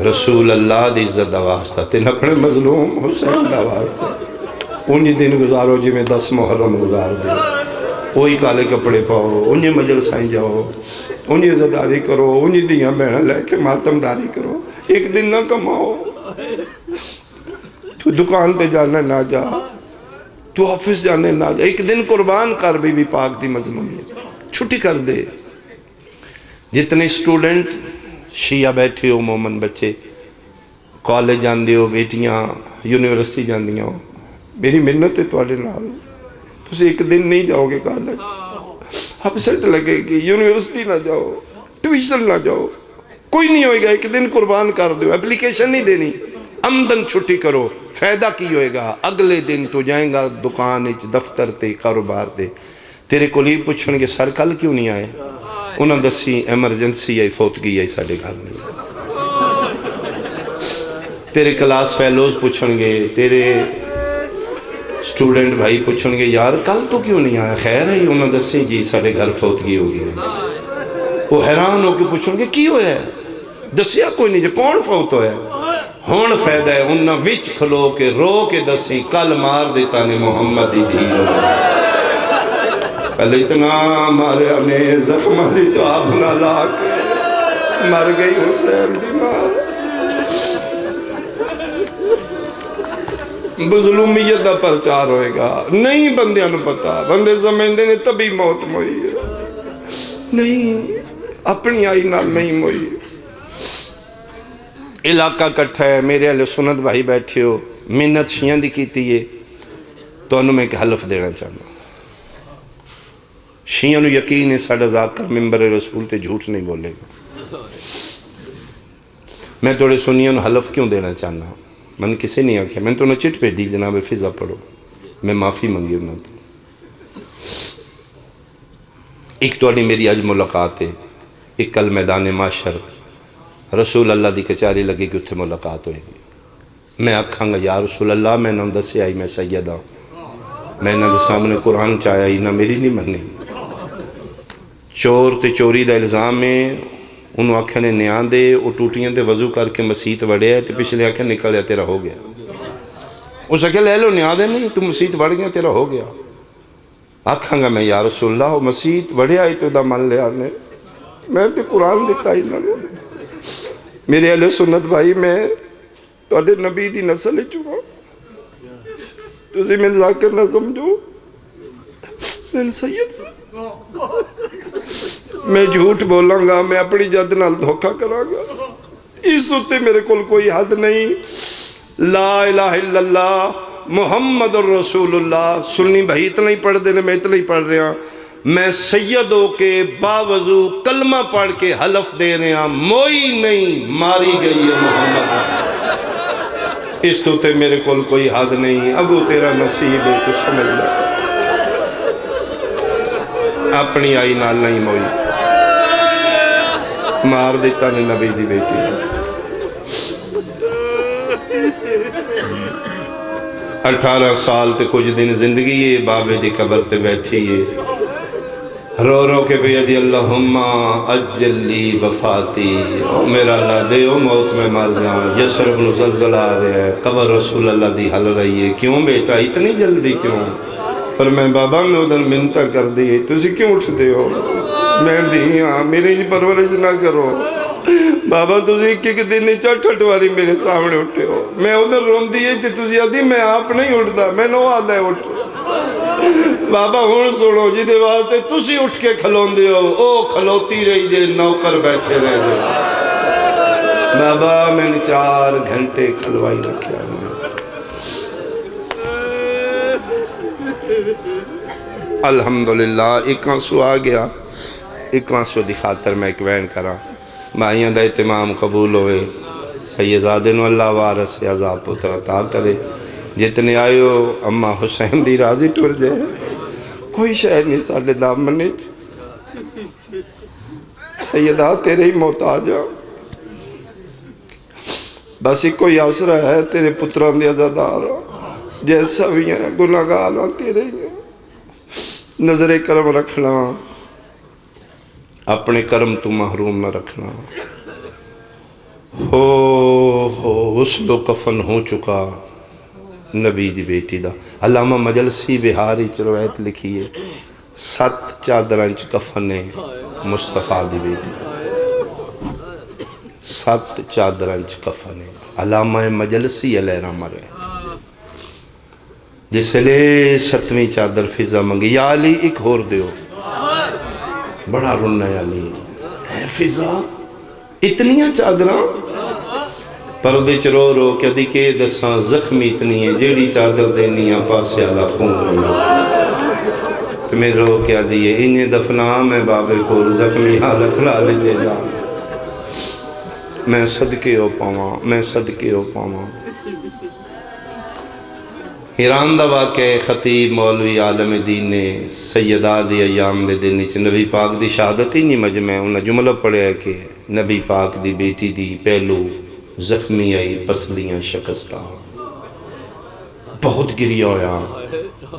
رسول اللہ دی عزت دا واسطہ تین اپنے مظلوم حسین دا واسطہ انہی دن گزارو جی میں 10 محرم گزار دے. کوئی کالے کپڑے پاؤ, انہی مجلسائیں جاؤ, انہی عزتداری کرو, انہی دیاں بہنیں لے کے ماتم داری کرو. ایک دن نہ کماؤ, تو دکان تے جانے نہ جا, تو آفس جانے نہ جا. ایک دن قربان کر بی بی پاک دی مظلومیت, چھٹی کر دے. جتنے اسٹوڈنٹ شیعہ بیٹھے ہو, مومن بچے کالج جاندے ہو, بیٹیاں یونیورسٹی جاندیاں ہو, میری منت ہے توڑے نال. تُسی ایک دن نہیں جاؤ گے کالج, اپسٹ لگے گی. یونیورسٹی نہ جاؤ, ٹیوشن نہ جاؤ, کوئی نہیں ہوئے گا. ایک دن قربان کر دو, اپلیکیشن نہیں دینی, آمدن چھٹی کرو. فائدہ کی ہوئے گا؟ اگلے دن تو جائیں گا دکان دفتر تے کاروبار تے, تیرے کولیگ پوچھن گے سر کل کیوں نہیں آئے؟ انہوں دسی ایمرجنسی آئی, فوتگی آئی ساڑھے گھر نہیں. تیرے کلاس فیلوز پوچھن گے, تیرے سٹوڈنٹ بھائی پوچھن گے یار کل تو کیوں نہیں آیا, خیر ہے؟ انہوں دسی جی ساڑھے گھر فوتگی ہو گئی. وہ حیران ہو کے پوچھن گے کی ہویا ہے؟ دسیا کوئی نہیں, جو کون فوت ہویا ہے؟ ہون فائدہ ہے انہوں وچ کھلو کے رو کے دسی کل مار دیتا نے محمد دی دھی ہو. پہلے اتنا ماریا نے زخمہ دی تو آپ نہ لا کے مر گئی حسین دی ماں. مظلومیت دا پرچار ہوئے گا. نہیں بندیاں نو پتا, بندے سمجھتے نے تبھی موت موئی ہے. نہیں, اپنی آئی نال نہیں موئی. علاقہ کٹھا ہے, میرے اہل سنت بھائی بیٹھے ہو, منت شیعہ دی کیتی ہے, تو انہوں میں ایک حلف دینا چاہنا. شیعہ نو یقین ہے ساڑھا ذاکر ممبر رسول تے جھوٹ نہیں بولے گا. میں توڑے سنیاں نو حلف کیوں دینا چاہنا؟ من کسے نہیں آکھیا, میں تو انہوں چٹ پہ دی جناب فضا پڑھو, میں معافی منگی انہوں تو. ایک توڑی میری آج ملاقات ہے, ایک کل میدان معاشر رسول اللہ دی کچاری لگے کہ اتھے ملاقات ہوئے گی. میں آکھاں گا یا رسول اللہ میں نہ دسے آئی میں سید ہوں, میں نہ دے سامنے قرآن چاہیا ہی نہ میری نہیں منی. چور تے چوری دا الزام میں انہوں آکھے نے نیان دے, وہ ٹوٹیاں تے وضو کر کے مسیت وڑے ہے, تے پچھلے آکھے نکل یا تیرا ہو گیا. اس آکھے لے لو نیان دے نہیں, تو مسیت وڑ گیا تیرا ہو گیا. آکھاں گا میں یا رسول اللہ مسیت وڑے آئی تو دا من لے آنے, میں تے قرآن دیتا ہی نہ لوں. میرے اہل سنت بھائی میں توڑے نبی دی نسل ہی چکا, تُسی میں ذاکر نہ سمجھو, میں سید سے میں جھوٹ بولاں گا, میں اپنی جد نال دھوکہ کراں گا. اس ہوتے میرے کل کوئی حد نہیں. لا الہ الا اللہ محمد الرسول اللہ. سنی بھائی اتنا ہی پڑھ دینے, میں اتنا ہی پڑھ رہا ہوں. میں سیدوں کے باوضو کلمہ پڑھ کے حلف دے رہے ہیں, موئی نہیں ماری گئی ہے محمد. اس تو تے میرے کول کوئی حد نہیں. اگو تیرا نصیب ہے تو سمجھ لے, اپنی آئی نال نہیں موئی, مار دیتا نے نبی دی بیٹی. 18 سال تے کچھ دن زندگی ہے, بابے دی قبر تے بیٹھی ہے, رو رو کے بیدی اللہم اجل لی وفاتی. میرا اللہ دے او موت میں مر جاؤں. یسرب نو زلزلہ آ رہا ہے, قبر رسول اللہ دی حل رہی ہے. کیوں بیٹا اتنی جلدی کیوں؟ پر میں بابا میں ادھر منتہ کر دی, تُسی کیوں اٹھتے ہو؟ میں دی ہاں, میری پرورش نہ کرو. بابا تُسی ایک دن ٹھٹواری میرے سامنے اٹھے ہو, میں ادھر رون دیئے تھے, تُسی آدھی میں آپ نہیں اٹھتا, میں نو آدھا ہے اٹھ. بابا ہون سنو جی دے واسطے تُسی اٹھ کے کھلون دے ہو, او کھلوتی رہی دے, نوکر بیٹھے رہے دے. بابا میں نے 4 گھنٹے کھلوائی رکھیا. الحمدللہ ایک آنسو آ گیا. ایک آنسو دی خاطر میں ایک وین کرا, مائیاں دا اتمام قبول ہوئے. سیدزادے نو اللہ وارث عذاب پتر عطا کرے. جتنے آئے ہو اماں حسین دی راضی ٹور جائے, کوئی شہر نہیں ساڑھے دامنے. سیدہ تیرے ہی محتاج ہوں. بس ایک کوئی آسرا ہے تیرے پتران دے عزادار جیسا بھی ہیں گناہگار تیرے ہیں نظر کرم رکھنا اپنے کرم تو محروم نہ رکھنا غسل و کفن ہو چکا نبی دی بیٹی دا علامہ مجلسی بہاری روایت لکھی ہے 7 چادرانچ کفن ہے مصطفیٰ دی بیٹی 7 چادرانچ کفن ہے علامہ مجلسی علیہ رحمہ جس لئے 7ویں چادر فضا منگی یا علی ایک ہور دیو بڑا رنہ ہے علی ہے فضا اتنیاں چادراں پردے چ رو رو کہ دیکھے دساں زخمی اتنی ہے جیڑی چادر دینی ہے پاسے اللہ خون میں تو میں رو کیا دیئے انہیں دفنا میں بابے کو زخمی حالت لا لے جا میں صدقے ہو پاواں میں صدقے ہو پاواں حیران دا واقع خطیب مولوی عالم دین نے سیدہ دی ایام دے دن نیچے نبی پاک دی شہادت ہی نہیں مجمع انہاں جملہ پڑھے ہے کہ نبی پاک دی بیٹی دی پہلو زخمی آئی پسلیاں شکستہ بہت گریہ ہویا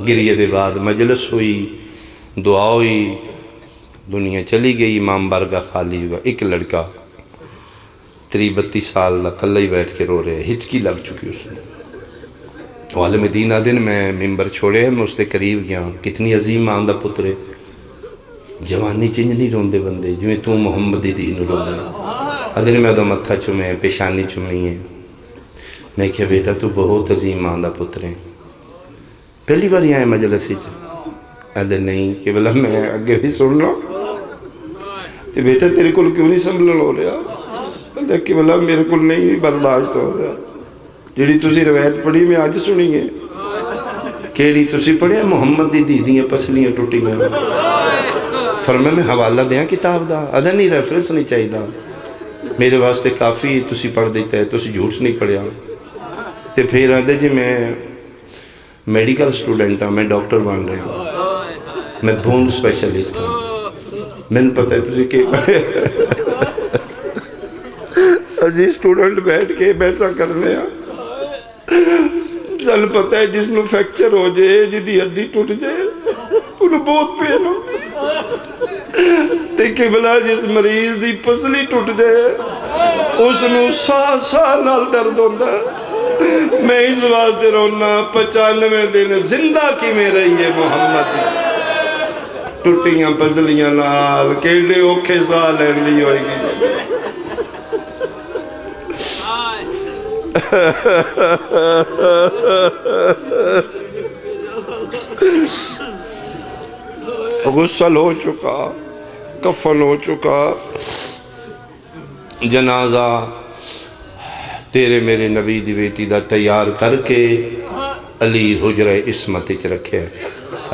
گریہ دے بعد مجلس ہوئی دعا ہوئی دنیا چلی گئی امام بارگاہ خالی ہوا ایک لڑکا 32 سال کلہ ہی بیٹھ کے رو رہے ہچکی لگ چکی اس نے عالم دین دن میں ممبر چھوڑے ہیں میں اس کے قریب گیا کتنی عظیم آندہ پترے جوانی چنج نہیں روندے بندے جو تو محمدی دین روندے ادھر میں دو متھا چمیں پیشانی چمی ہے میں کہا بیٹا تو بہت عظیم آندہ پترے پہلی بار یہاں ہے مجلسی ادھر نہیں کہ بلا میں اگے بھی سن رہا تو بیٹا تیرے کل کیوں نہیں سنبھلن ہو رہا ادھر کہ بلا میرے کل نہیں برداشت ہو رہا جیڑی تسی روایت پڑھی میں آج سنی ہے کیڑی تسی پڑھے محمد دی دیدیاں پسلیاں ٹوٹی ہیں فرمے میں حوالہ دیاں کتاب دا ادھر نہیں ریفرنس نہیں چاہی دا میرے واسطے کافی تسی پڑھ دیتا ہے تسی جھوٹ نہیں پڑھیا تے پھر آدھے جی میں میڈیکل سٹوڈنٹ ہوں میں ڈاکٹر بن رہا ہوں میں بون سپیشلسٹ ہوں میں نے پتہ ہے تسی کہ پڑھے عزیز سٹوڈنٹ بیٹھ کے بیسا کرنے ہیں سن پتہ ہے جس میں فیکچر ہو جائے جدی ہڈی ٹوٹ جائے انہوں بہت پین ہوتی دیکھے بلا جس مریض دی پسلی ٹوٹ جائے اس نو سا نال درد ہوتا ہے میں اس واسطے رونا 95 دن زندہ کی میں رہی ہے محمد ٹوٹیاں پسلیاں نال کیڑے اوکھے سا لیندی ہوئے گی غسل ہو چکا کفن ہو چکا جنازہ تیرے میرے نبی دی بیٹی دا تیار کر کے علی حجرہ عصمت وچ رکھے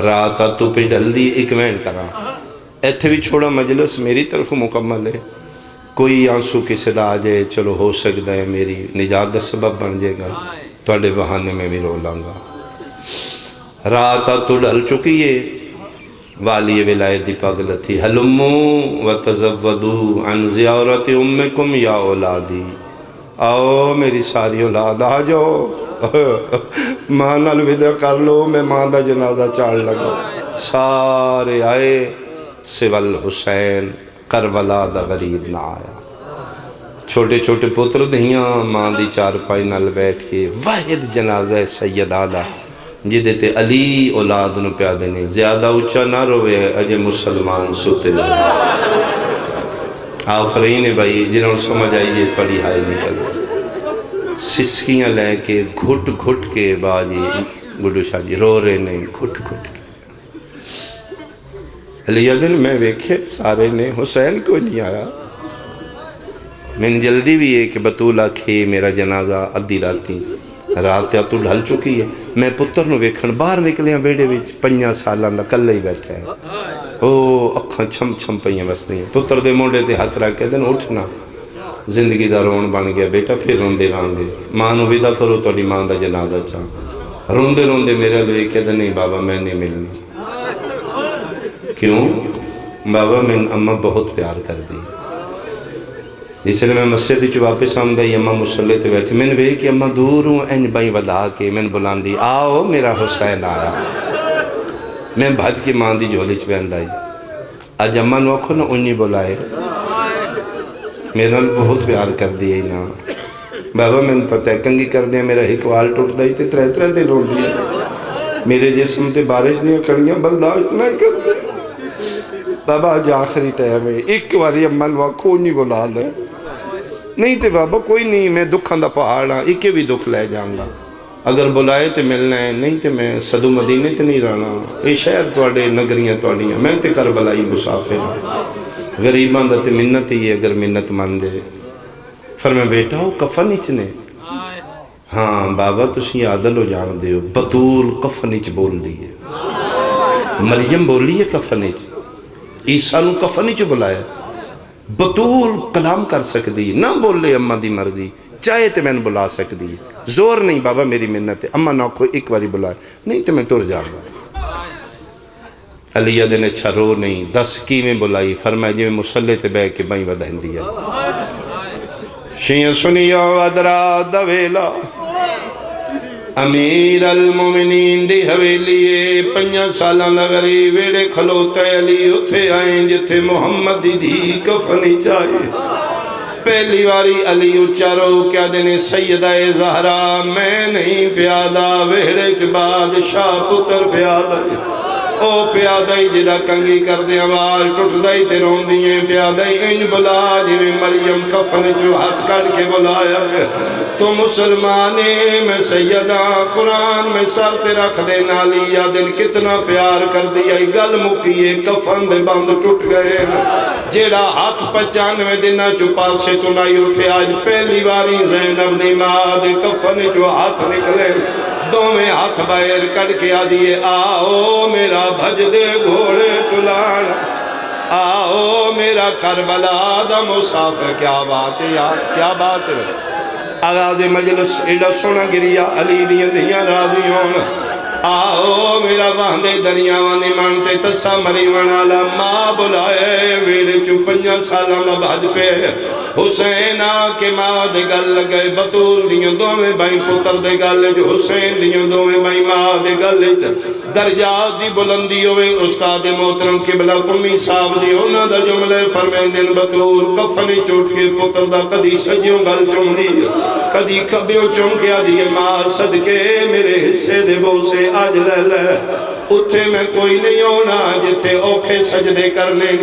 رات تو پہ ڈل دی ایک وین کرا ایتھے بھی چھوڑا مجلس میری طرف مکمل ہے کوئی آنسو کی صدا آ جائے چلو ہو سکتا ہے میری نجات دا سبب بن جائے گا توڑے بہانے میں بھی رو لانگا رات تو ڈل چکی ہے والی ولایت دی پاگل تھی حلمو وتزودو عن زیارت امکم یا اولادی آؤ میری ساری اولاد آ جاؤ ماں نال وداع کر لو میں ماں دا جنازہ چاڑ لگا سارے آئے سوال حسین کربلا دا غریب نہ آیا چھوٹے چھوٹے پتر دہیاں ماں دی چار پائی نال بیٹھ کے واحد جنازہ سیدہ دا جدے تے علی اولاد نو پیادے نے زیادہ اچھا نہ روے اجے مسلمان سوتے دے آفرین بھائی جنہوں سمجھ آئیے تھوڑی ہائی نکل سسکیاں لے کے گھٹ گھٹ کے باجی گڈو شاہ جی رو رہے نہیں گھٹ گھٹ کے علی دن میں ویکھے سارے نے حسین کو نہیں آیا میں نے جلدی بھی ہے کہ بطولہ کھے میرا جنازہ ادھی راتی رات تو ڈھل چکی ہے میں پتر نو ویکھن باہر نکلے ہیں بیڑے وچ 5 سالاں دا کلہ ہی بیٹھا ہے او اکھاں چھم چھم پئیاں وسدی ہیں پتر دے موڈے تے ہاتھ رکھ کے دن اٹھنا زندگی دا رون بن گیا بیٹا پھر روندے راندے ماں نو ودا کرو تہاڈی ماں دا جنازہ چاہ روندے روندے میرے لے کے دن نہیں بابا میں نہیں ملنا کیوں بابا میں اماں بہت پیار کر دی جس لئے میں مسجد چ واپس آمدائی اماں مسلح تے بیٹھے میں نے وے کہ اماں دور ہوں انج بائی ودا کے میں نے بلاندی آؤ میرا حسین آیا میں بھج کے ماں دی جھولی چ پہن دائی آج اماں نو آکھو نا انہی بلائے میرے نال بہت پیار کر دیا ہی نا بابا میں نے پتہ ہے کنگی کر دیا میرا ایک وال ٹوٹ دائی تے ترہ دن رو دیا میرے جسم تے بارش نہیں کڑیاں برداشت نہ کر دے بابا آج آخری ٹائم ہے ایک واری اماں نو آکھو انہی بلا لے نہیں تے بابا کوئی نہیں میں دکھاں دا پہاڑ ہاں ایک بھی دکھ لے جاؤں گا اگر بلائے تے ملنا ہے نہیں تے میں صدو مدینے تے نہیں رہنا اے شہر توڑے نگریاں توڑیاں میں تے کربلائی مسافر غریبان دا تے منت ہی ہے اگر منت مان جائے فرمائے بیٹا ہو کفن اچ نے ہاں بابا تسی عادل ہو جان دے ہو بطول کفن اچ بول دیئے مریم بولی ہے کفن اچ عیسیٰ نو کفن اچ بلایا بطول کلام کر سکتی نہ بول لے اماں دی مرضی چاہے تے میں نے بلا سکتی زور نہیں بابا میری منت ہے اماں نہ کو ایک باری بلائے نہیں تے میں ٹر جاؤں گا علیہ دن اچھا رو نہیں 10 کی میں بلائی فرمائے جی میں مسلح تے بے کے بائیں ودہن دیا شیعہ سنیا ودرا دویلا امیر المومنین دی حویلیے 5 سالان لگری ویڑے کھلوتے علی اتھے آئیں جتھے محمد دی کفنی چاہیے پہلی واری علی اچارو کیا دینے سیدہ زہرا میں نہیں پیادہ ویڑے چ بادشاہ پتر پیادہ او پیادائی جدا کنگی کر دے آوال ٹوٹ دائی تے رون دیئے پیادائی انج بلا جی میں مریم کفن جو ہاتھ کڑ کے بلایا تو مسلمانے میں سیدہ قرآن میں سر تے رکھ دے نالی یا دن کتنا پیار کر دیا گل مکیے کفن دے بند ٹوٹ گئے جیڑا ہاتھ 95 دنہ چپا سے تنائی اٹھے آج پہلی باری زینب دی ماں دے کفن جو ہاتھ نکلے دو میں ہاتھ باہر کڑ کے آدھیے آؤ میرا بھج دے گھوڑے تلان آؤ میرا کربلا دا مسافر کیا بات ہے یار کیا بات ہے آغاز مجلس ایڈا سونا گریا علی دیاں راضی ہونا آؤ میرا واندے دریاوانی مانتے تسا مری ونالا ماں بلائے ویڑے 5 سالاں دا بھج پہ حسین آکے ماں دے گل لگئے بطول دیاں دو میں بھائی پتر دے گل جو حسین دیاں دو میں بھائی ماں دے گل درجات دی بلندی ہوئے استاد محترم قبلہ کمی صاحب دی ہونا دا جملے فرمین دن بطول کفنی چوٹ کے پتر دا کدی سجیوں گل چم دی کدی کبیوں چم کیا دی ماں صدقے میرے حصے دے بو سے آج لے لے اتھے میں کوئی نہیں ہونا جتھے اوکھے سجدے کرنے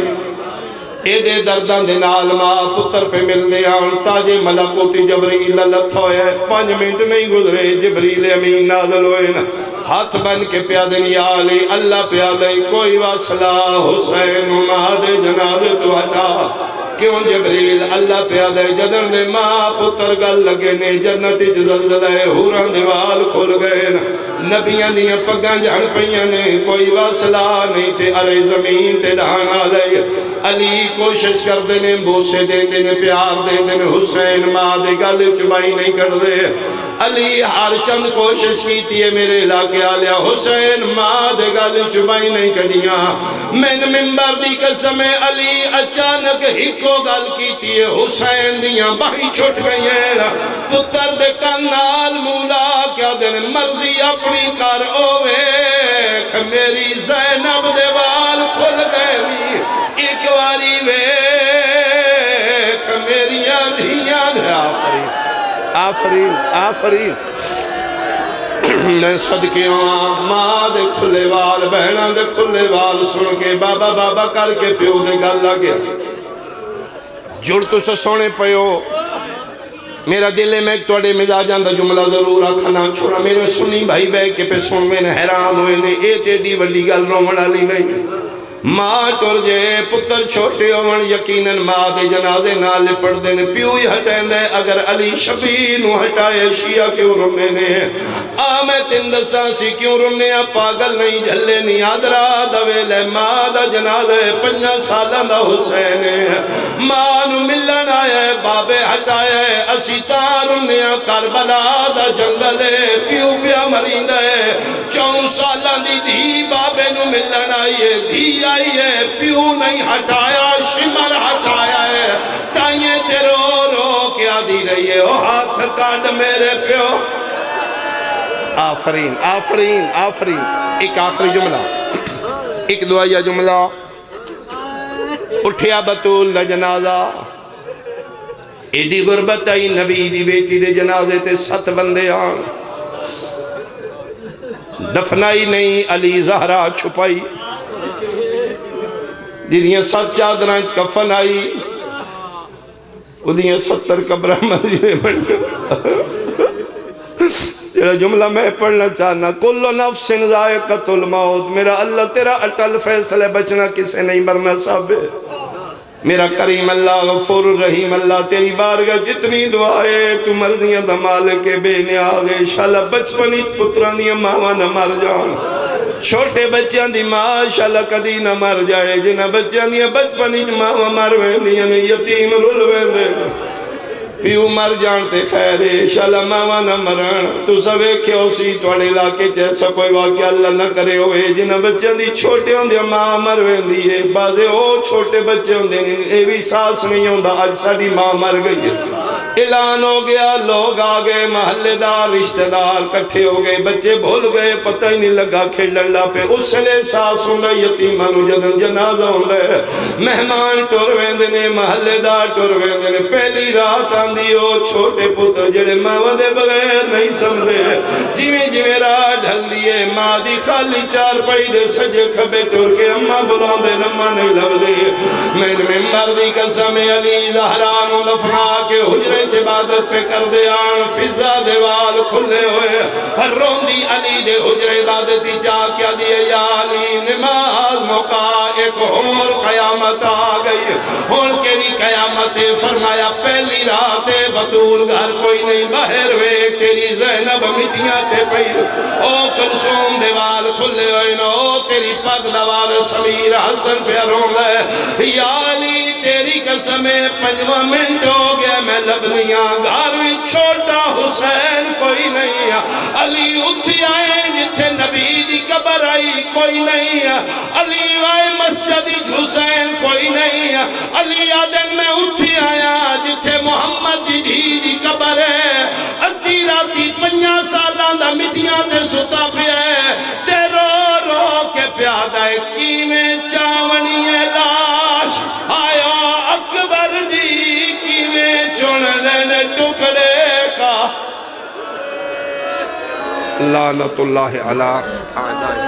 ایڈے دردان دے نال ماں پتر پہ مل دے آن تاج ملکوتی جبریل لت ہوئے 5 منٹ نہیں گزرے جبریل امین نازل ہوئے ہاتھ بن کے پیادن یا علی اللہ پیادے کوئی واصلہ حسین مہد جنازے تو ہٹا کیوں جبریل اللہ پیادے جدن دے ماں پتر گل لگے نے جنتی زلزلے ہوران دیوال کھل گئے نبیاں دیاں پگاں جھڑ پئیاں نے کوئی واصلہ نہیں تے ارے زمین تے ڈھانا لے علی کوشش کر دینے بوسے دینے پیار دینے حسین ماں دے گل چبائی نہیں کر دے علی ہر چند کوشش کی تیے میرے علاقے آلیا حسین ماں دے گل چبائی نہیں کڑیاں میں نے ممبر دی قسم علی اچانک ہکو گل کی تیے حسین دیاں باہی چھوٹ گئی ہیں پتر دے کنال مولا کیا دن مرضی اپنی کر اوے میری زینب دے وال کھل گئے ایک واری ویک میریاں دھیاں دے آفرین آفرین میں صدقے ماں دے کھلے وال بہنہ دے کھلے وال سن کے بابا بابا کر کے پیو دے گل لگیا جڑ تو سے سونے پیو میرا دل ہے میں ایک توڑے مزاجان دا جملہ ضرور آکھنا چھوڑا میرے سنی بھائی بے کے پہ سن میں نے حیران ہوئے نے اے تیڈی وڈی گل رومن علی نہیں ماں ٹر جے پتر چھوٹے ہومن یقیناً ماں دے جنازے نہ لپڑ دینے پیوئی ہٹین دے اگر علی شبیر نو ہٹائے شیعہ کیوں رمنے نے آمیں تندساں سی کیوں رمنے پاگل نہیں جھلے نہیں آدرا دویلے ماں دا جنازے 5 سالان دا حسین ماں نو ملن آئے بابے ہٹائے اسی تارمنے کربلا دا جنگلے پیو پیا مرین دے 4 سالان دی دھی بابے نو ملن آئیے دھی آئیے پیو نہیں ہٹایا شمر ہٹایا ہے تائیں تیرو دی رہی ہے، او ہاتھ کاٹ میرے پیو۔ آفرین آفرین آفرین۔ ایک آخری جملہ، ایک دعائیہ جملہ۔ اٹھیا بطول دا جنازہ، ایڈی غربت آئی، نبی دی بیٹی دے جنازے تے 7 بندے آن، دفنائی نہیں، علی زہرا چھپائی، جنہیں 7 چادریں کفن آئی، انہیں 70 قبرہ مدینے بڑھنے۔ یہ جملہ میں پڑھنا چاہنا، کل نفس ذائقۃ الموت، میرا اللہ تیرا اٹل فیصلہ، بچنا کسے نہیں مرنا سب ہے۔ میرا کریم اللہ، غفور الرحیم اللہ، تیری بارگاہ جتنی دعائے تو مرضیاں دا مالک بے نیاز ہے۔ انشاءاللہ بچپنی پتران دی ماں نہ مر جان، چھوٹے بچیاں دی ماں انشاءاللہ کدی نہ مر جائے، جنہ بچیاں دی بچپنی ماں مر ویندیاں نے، یتیم رول ویندے پیو مر جانتے خیر ہے، انشاءاللہ ماں نہ مرن۔ تو سوے کیوں سی توڑے علاقے چیسا کوئی واقعہ اللہ نہ کرے ہوئے، جنہ بچیاں دی چھوٹے ہوں دیا ماں مر ویندی ہے، بازے او چھوٹے بچے ہوں دے اے بھی ساس نہیں ہوں دا، آج ساڑی ماں مر گئی ہے۔ اعلان ہو گیا، لوگ آگئے، محلے دار رشتہ دار کٹھے ہو گئے، بچے بھول گئے، پتہ ہی نہیں لگا کھیلن لا پہ، اس لئے ساس ہوں دا، یتیمانو جدن جنازہ ہوں دے، مہمان ٹور ویندے نے، محلے دار ٹور ویندے نے، پہلی رات آندھی ہو، چھوٹے پتر جڑے ماں دے بغیر نہیں سمدے، جیویں جیویں راہ ڈھل دیئے، ماں دی خالی چار پائی دے سجے کھبے ٹور کے، اماں بلان دے نماں نہیں لب دے، میں مردی قسم علی زہرانو دفنا کے حجرے عبادت پہ کر دے آن، فضا دیوال کھلے ہوئے، ہر روندی علی دے حجر عبادتی چاہ کیا دیئے، یا علی نماز موقع ایک اور قیامت آ گئی، اور کیری قیامت فرمایا پہلی رات بطول گھر کوئی نہیں، باہر وے تیری زینب مٹیاں تے پیر، او کلثوم دیوال کھلے ہوئے نا، او تیری پاک دوار سمیر حسن پہ رون ہے، یا علی تیری قسم 5 منٹ ہو گیا میں لبنیاں، گھر بھی چھوٹا حسین کوئی نہیں، علی اٹھی آئے جتھے نبی دی قبر آئی کوئی نہیں، علی وائے مسجد حسین کوئی نہیں، علی آدن میں اٹھی آیا جتھے محمد دی قبر ہے، ادھی راتی 5 سالان دا مٹیاں تے ستا پہ ہے، تے رو رو کے پیادہ ہے کیویں چاونی لاش آیا اکبر دی کیویں چوننے ٹکڑے کا، لعنت اللہ علی